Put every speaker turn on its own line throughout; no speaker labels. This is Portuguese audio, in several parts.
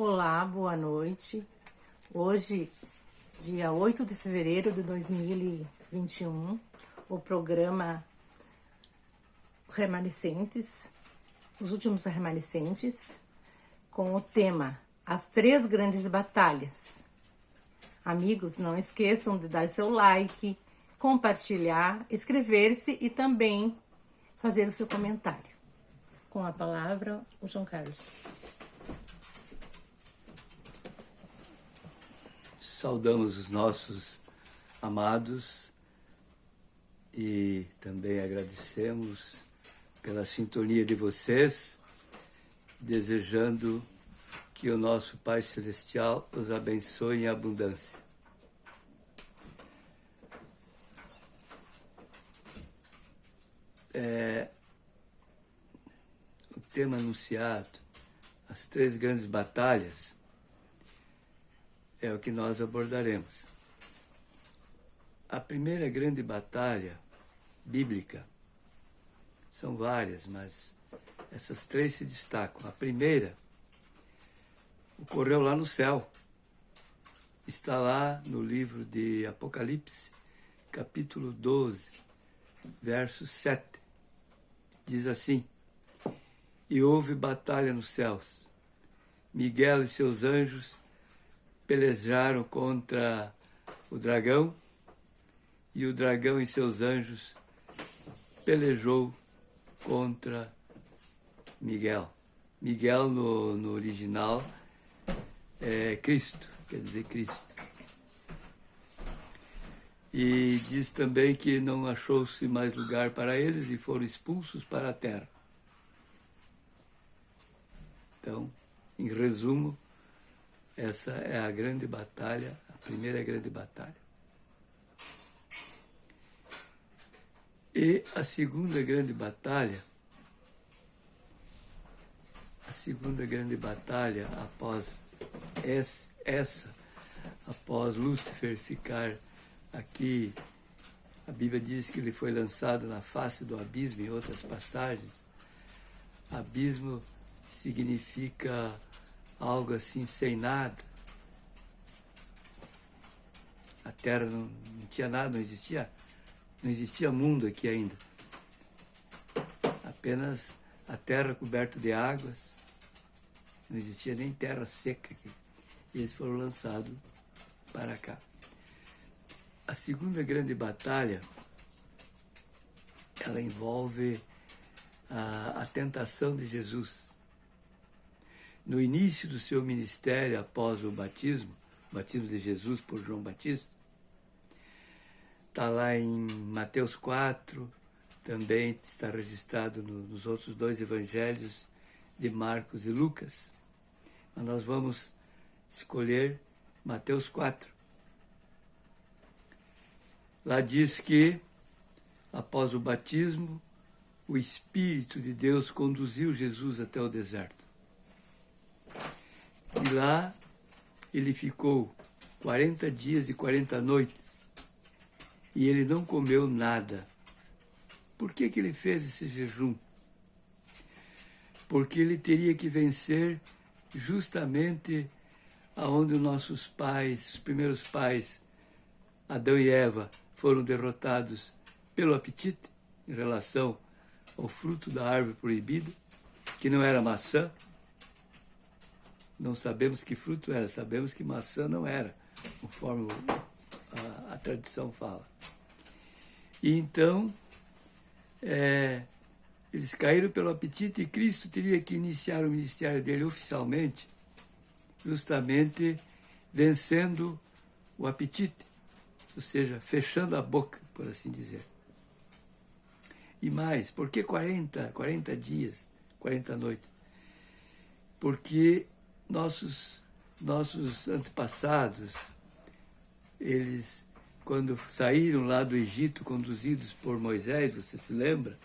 Olá, boa noite. Hoje, dia 8 de fevereiro de 2021, o programa Remanescentes, os últimos remanescentes, com o tema As Três Grandes Batalhas. Amigos, não esqueçam de dar seu like, compartilhar, inscrever-se e também fazer o seu comentário. Com a palavra, o João Carlos.
Saudamos os nossos amados e também agradecemos pela sintonia de vocês, desejando que o nosso Pai Celestial os abençoe em abundância. O tema anunciado, as três grandes batalhas, é o que nós abordaremos. A primeira grande batalha bíblica, são várias, mas essas três se destacam. A primeira ocorreu lá no céu. Está lá no livro de Apocalipse, capítulo 12, verso 7. Diz assim: E houve batalha nos céus. Miguel e seus anjos pelejaram contra o dragão, e o dragão e seus anjos pelejou contra Miguel. Miguel no original é Cristo, quer dizer Cristo. E diz também que não achou-se mais lugar para eles e foram expulsos para a terra. Então, em resumo, essa é a grande batalha, a primeira grande batalha. E a segunda grande batalha após essa, após Lúcifer ficar aqui, a Bíblia diz que ele foi lançado na face do abismo, em outras passagens. Abismo significa algo assim sem nada. A terra não tinha nada, não existia mundo aqui ainda. Apenas a terra coberta de águas, não existia nem terra seca aqui. E eles foram lançados para cá. A segunda grande batalha, ela envolve a tentação de Jesus. No início do seu ministério, após o batismo de Jesus por João Batista, está lá em Mateus 4, também está registrado nos outros dois evangelhos de Marcos e Lucas. Mas nós vamos escolher Mateus 4. Lá diz que, após o batismo, o Espírito de Deus conduziu Jesus até o deserto. E lá ele ficou 40 dias e 40 noites e ele não comeu nada. Por que ele fez esse jejum? Porque ele teria que vencer justamente aonde os nossos pais, os primeiros pais, Adão e Eva, foram derrotados pelo apetite em relação ao fruto da árvore proibida, que não era maçã. Não sabemos que fruto era, sabemos que maçã não era, conforme a tradição fala. E então, eles caíram pelo apetite e Cristo teria que iniciar o ministério dele oficialmente, justamente vencendo o apetite, ou seja, fechando a boca, por assim dizer. E mais, por que 40 dias 40 noites. Porque nossos antepassados, eles, quando saíram lá do Egito, conduzidos por Moisés, você se lembra?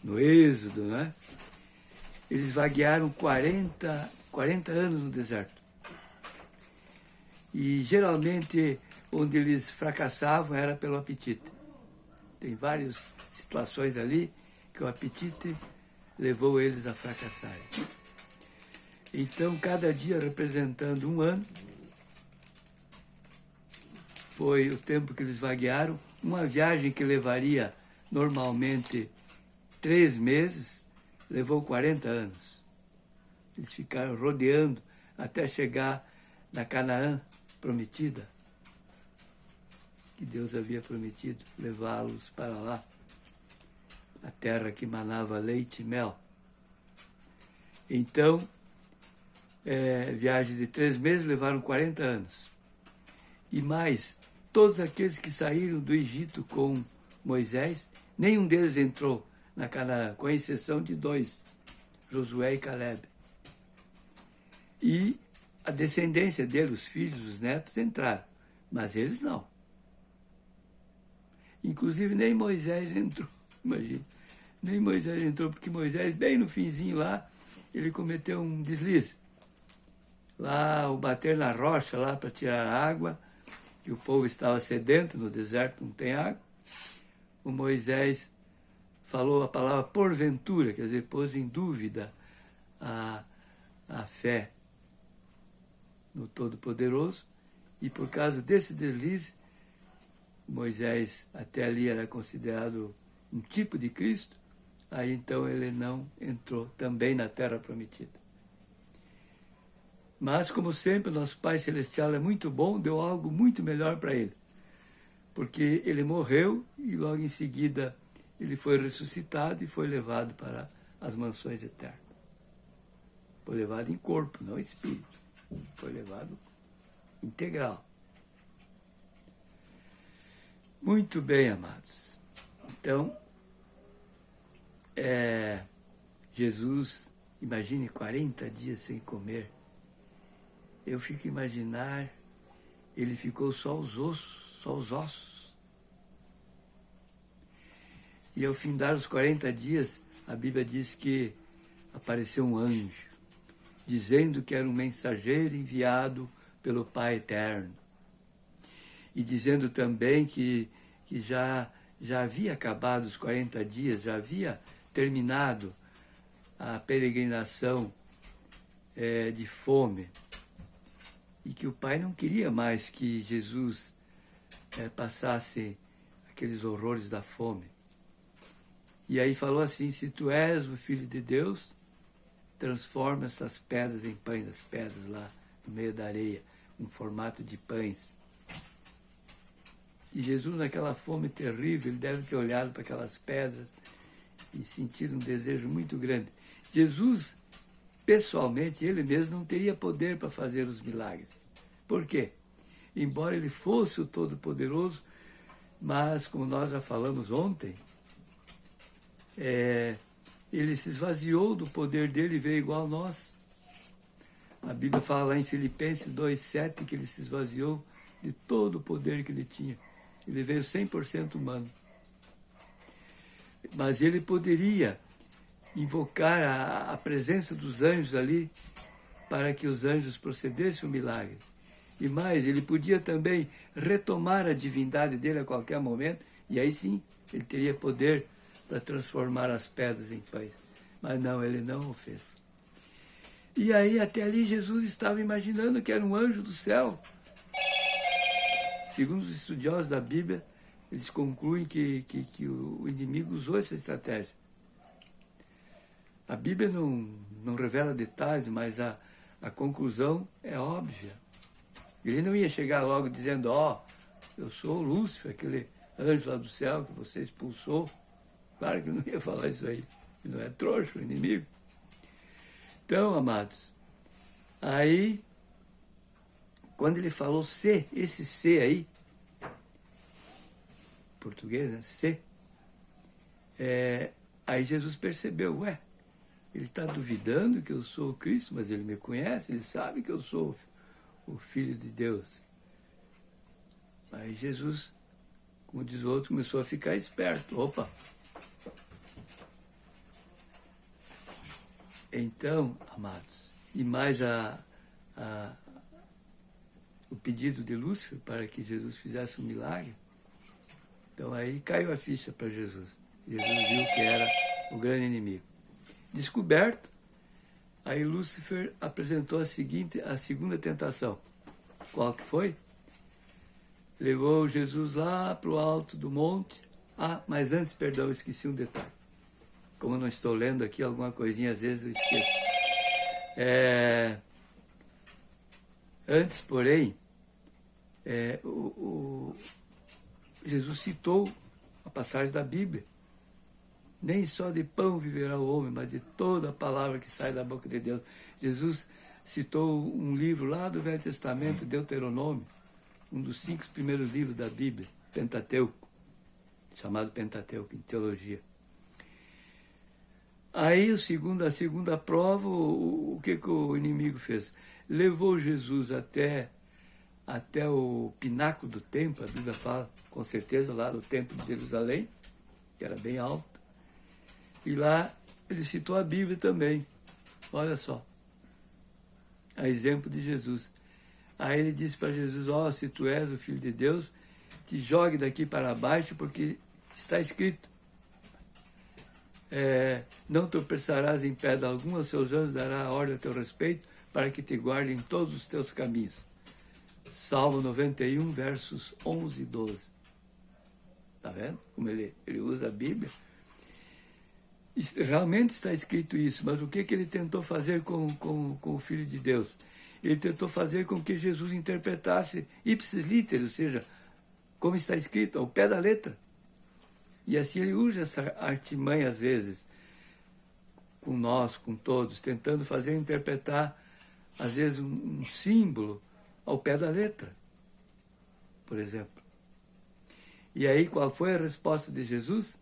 No Êxodo, né? Eles vaguearam 40 anos no deserto. E geralmente onde eles fracassavam era pelo apetite. Tem várias situações ali que o apetite levou eles a fracassarem. Então, cada dia representando um ano, foi o tempo que eles vaguearam. Uma viagem que levaria normalmente 3 meses, levou 40 anos. Eles ficaram rodeando até chegar na Canaã prometida, que Deus havia prometido levá-los para lá, a terra que manava leite e mel. Então, viagem de 3 meses levaram 40 anos. E mais, todos aqueles que saíram do Egito com Moisés, nenhum deles entrou na Canaã, com exceção de 2, Josué e Caleb. E a descendência dele, os filhos, os netos, entraram, mas eles não. Inclusive nem Moisés entrou, imagina. Nem Moisés entrou, porque Moisés, bem no finzinho lá, ele cometeu um deslize. Lá, o bater na rocha lá para tirar água, que o povo estava sedento, no deserto não tem água. O Moisés falou a palavra porventura, quer dizer, pôs em dúvida a fé no Todo-Poderoso, e por causa desse deslize, Moisés até ali era considerado um tipo de Cristo, aí então ele não entrou também na Terra Prometida. Mas, como sempre, o nosso Pai Celestial é muito bom, deu algo muito melhor para ele, porque ele morreu e logo em seguida ele foi ressuscitado e foi levado para as mansões eternas. Foi levado em corpo, não em espírito. Foi levado integral. Muito bem, amados. Então, Jesus, imagine 40 dias sem comer. Eu fico a imaginar, ele ficou só os ossos. E ao findar os 40 dias, a Bíblia diz que apareceu um anjo, dizendo que era um mensageiro enviado pelo Pai Eterno. E dizendo também que já havia acabado os 40 dias, já havia terminado a peregrinação de fome. E que o Pai não queria mais que Jesus passasse aqueles horrores da fome. E aí falou assim, se tu és o Filho de Deus, transforma essas pedras em pães, as pedras lá no meio da areia, em formato de pães. E Jesus, naquela fome terrível, ele deve ter olhado para aquelas pedras e sentido um desejo muito grande. Jesus, pessoalmente, ele mesmo não teria poder para fazer os milagres. Por quê? Embora ele fosse o Todo-Poderoso, mas, como nós já falamos ontem, ele se esvaziou do poder dele e veio igual a nós. A Bíblia fala lá em Filipenses 2,7 que ele se esvaziou de todo o poder que ele tinha. Ele veio 100% humano. Mas ele poderia invocar a presença dos anjos ali para que os anjos procedessem o milagre. E mais, ele podia também retomar a divindade dele a qualquer momento, e aí sim, ele teria poder para transformar as pedras em pães. Mas não, ele não o fez. E aí, até ali, Jesus estava imaginando que era um anjo do céu. Segundo os estudiosos da Bíblia, eles concluem que o inimigo usou essa estratégia. A Bíblia não revela detalhes, mas a conclusão é óbvia. Ele não ia chegar logo dizendo, eu sou o Lúcifer, aquele anjo lá do céu que você expulsou. Claro que ele não ia falar isso aí. Ele não é trouxa, o inimigo. Então, amados, aí, quando ele falou C, esse C aí, português, né? C, aí Jesus percebeu, Ele está duvidando que eu sou o Cristo, mas ele me conhece, ele sabe que eu sou o Filho de Deus. Aí Jesus, como diz o outro, começou a ficar esperto. Opa! Então, amados, e mais o pedido de Lúcifer para que Jesus fizesse um milagre, então aí caiu a ficha para Jesus. Jesus viu que era o grande inimigo. Descoberto, aí Lúcifer apresentou a segunda tentação. Qual que foi? Levou Jesus lá para o alto do monte. Ah, mas antes, perdão, eu esqueci um detalhe. Como eu não estou lendo aqui alguma coisinha, às vezes eu esqueço. Antes, porém, Jesus citou a passagem da Bíblia. Nem só de pão viverá o homem, mas de toda a palavra que sai da boca de Deus. Jesus citou um livro lá do Velho Testamento, Deuteronômio, um dos 5 primeiros livros da Bíblia, Pentateuco, chamado Pentateuco, em teologia. Aí a segunda prova, o que o inimigo fez? Levou Jesus até o pináculo do templo, a Bíblia fala, com certeza, lá no templo de Jerusalém, que era bem alto. E lá ele citou a Bíblia também. Olha só, a exemplo de Jesus. Aí ele disse para Jesus, se tu és o Filho de Deus, te jogue daqui para baixo, porque está escrito. Não tropeçarás em pedra alguma, seus anjos dará a ordem a teu respeito, para que te guardem em todos os teus caminhos. Salmo 91, versos 11 e 12. Está vendo como ele usa a Bíblia? Realmente está escrito isso, mas o que ele tentou fazer com o Filho de Deus? Ele tentou fazer com que Jesus interpretasse ipsis literis, ou seja, como está escrito, ao pé da letra. E assim ele usa essa artimanha às vezes, com nós, com todos, tentando fazer interpretar, às vezes, um símbolo ao pé da letra, por exemplo. E aí qual foi a resposta de Jesus?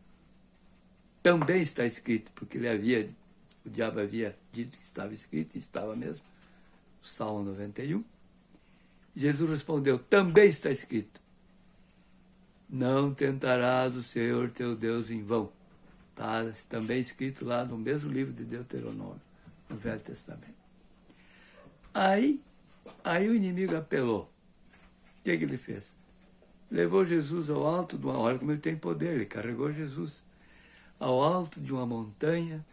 Também está escrito, porque o diabo havia dito que estava escrito, e estava mesmo, o Salmo 91. Jesus respondeu, também está escrito, não tentarás o Senhor teu Deus em vão. Está também escrito lá no mesmo livro de Deuteronômio, no Velho Testamento. Aí o inimigo apelou. O que ele fez? Levou Jesus ao alto de uma... Olha como ele tem poder, ele carregou Jesus ao alto de uma montanha.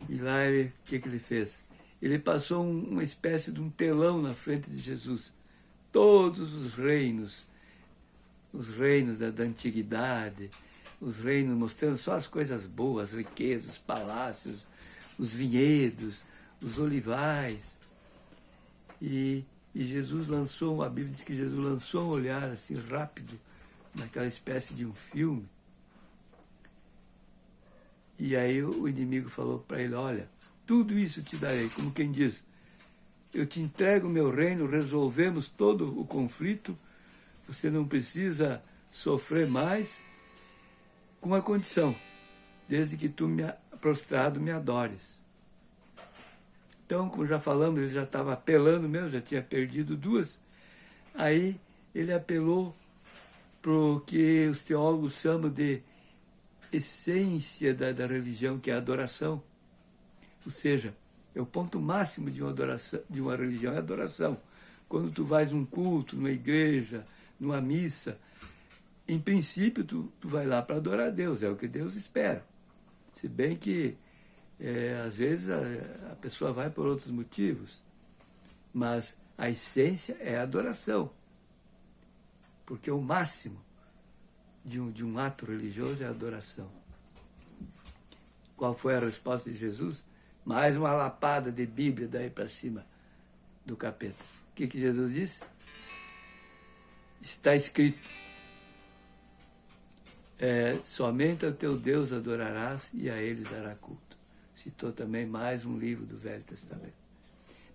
E lá o que ele fez? Ele passou uma espécie de um telão na frente de Jesus. Todos os reinos da antiguidade, os reinos mostrando só as coisas boas, as riquezas, os palácios, os vinhedos, os olivais. E Jesus lançou, a Bíblia diz que Jesus lançou um olhar assim rápido, naquela espécie de um filme. E aí o inimigo falou para ele, olha, tudo isso te darei, como quem diz, eu te entrego o meu reino, resolvemos todo o conflito, você não precisa sofrer mais, com uma condição, desde que tu prostrado me adores. Então, como já falamos, ele já estava apelando mesmo, já tinha perdido 2. Aí ele apelou para o que os teólogos chamam de essência da religião, que é a adoração. Ou seja, é o ponto máximo de uma religião, é a adoração. Quando tu vais num culto, numa igreja, numa missa, em princípio tu vai lá para adorar a Deus, é o que Deus espera. Se bem que às vezes a pessoa vai por outros motivos, mas a essência é a adoração, porque o máximo de um ato religioso é a adoração. Qual foi a resposta de Jesus? Mais uma lapada de Bíblia daí para cima do capeta. O que Jesus disse? Está escrito, somente ao teu Deus adorarás e a eles dará culto. Citou também mais um livro do Velho Testamento.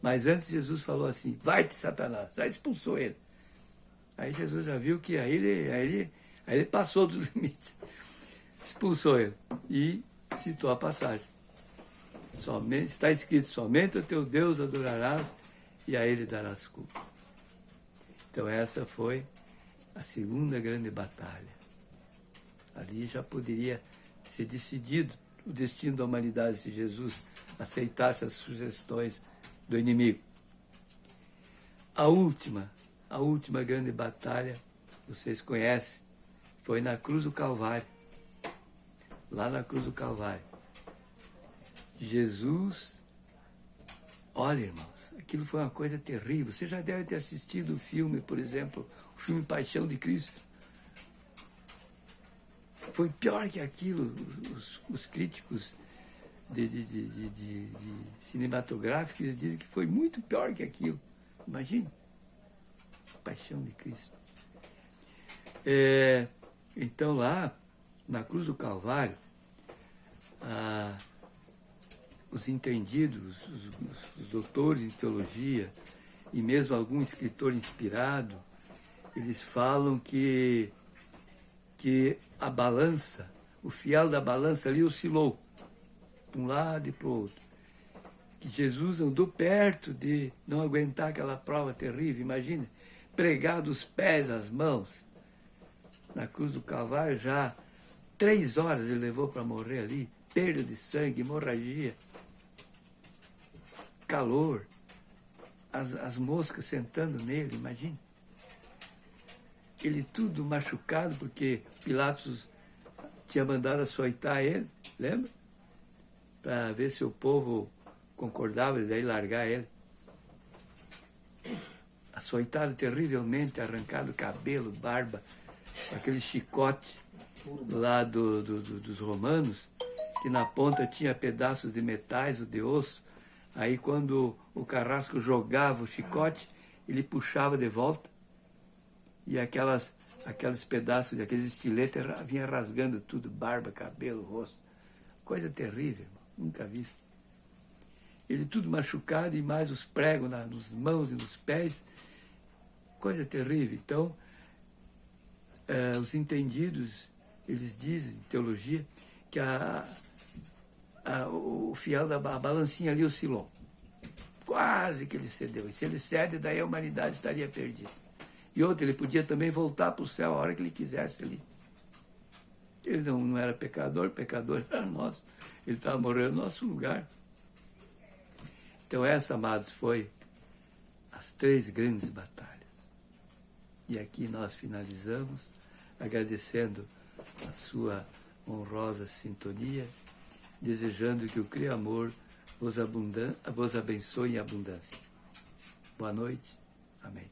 Mas antes Jesus falou assim, vai-te Satanás, já expulsou ele. Aí Jesus já viu que aí ele passou dos limites, expulsou ele e citou a passagem. somente, está escrito, somente o teu Deus adorarás e a Ele darás culto. Então essa foi a segunda grande batalha. Ali já poderia ser decidido o destino da humanidade se Jesus aceitasse as sugestões do inimigo. A última grande batalha, vocês conhecem, foi na cruz do Calvário. Lá na cruz do Calvário. Jesus, olha, irmãos, aquilo foi uma coisa terrível. Você já deve ter assistido o filme, por exemplo, o filme Paixão de Cristo. Foi pior que aquilo. Os críticos de cinematográficos dizem que foi muito pior que aquilo. Imagine. Paixão de Cristo. Então lá, na cruz do Calvário, os entendidos, os doutores em teologia, e mesmo algum escritor inspirado, eles falam que a balança, o fiel da balança ali oscilou, para um lado e para o outro. Que Jesus andou perto de não aguentar aquela prova terrível. Imagine, pregado os pés, as mãos, na cruz do Calvário, já 3 horas ele levou para morrer ali, perda de sangue, hemorragia, calor, as moscas sentando nele, imagine. Ele tudo machucado, porque Pilatos tinha mandado açoitar ele, lembra? Para ver se o povo concordava e daí largar ele. Açoitado terrivelmente, arrancado cabelo, barba, aquele chicote lá dos romanos, que na ponta tinha pedaços de metais ou de osso. Aí quando o carrasco jogava o chicote, ele puxava de volta e aqueles pedaços, aqueles estiletes vinha rasgando tudo, barba, cabelo, rosto. Coisa terrível, irmão, nunca vista. Ele tudo machucado e mais os pregos nas mãos e nos pés. Coisa terrível. Então, os entendidos, eles dizem, em teologia, que o fiel da balancinha ali oscilou. Quase que ele cedeu. E se ele cede, daí a humanidade estaria perdida. E outro, ele podia também voltar para o céu a hora que ele quisesse ali. Ele não era pecador era nosso. Ele estava morrendo no nosso lugar. Então essa, amados, foi as 3 grandes batalhas. E aqui nós finalizamos agradecendo a sua honrosa sintonia, desejando que o Criador vos abençoe em abundância. Boa noite. Amém.